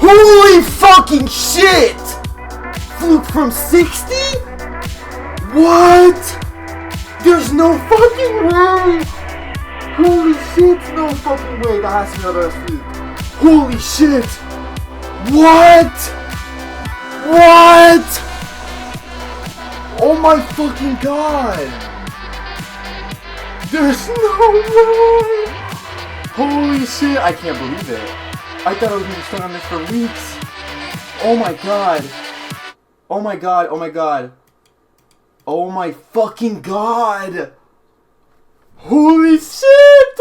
Holy fucking shit! Fluke from 60? What? There's no fucking way! Holy shit, no fucking way. That has to be another fluke. Holy shit! What? What? Oh my fucking god! There's no way! Holy shit, I can't believe it. I thought I was going to be stuck on this for weeks. Oh my god. Oh my god, oh my god. Oh my fucking god. Holy shit!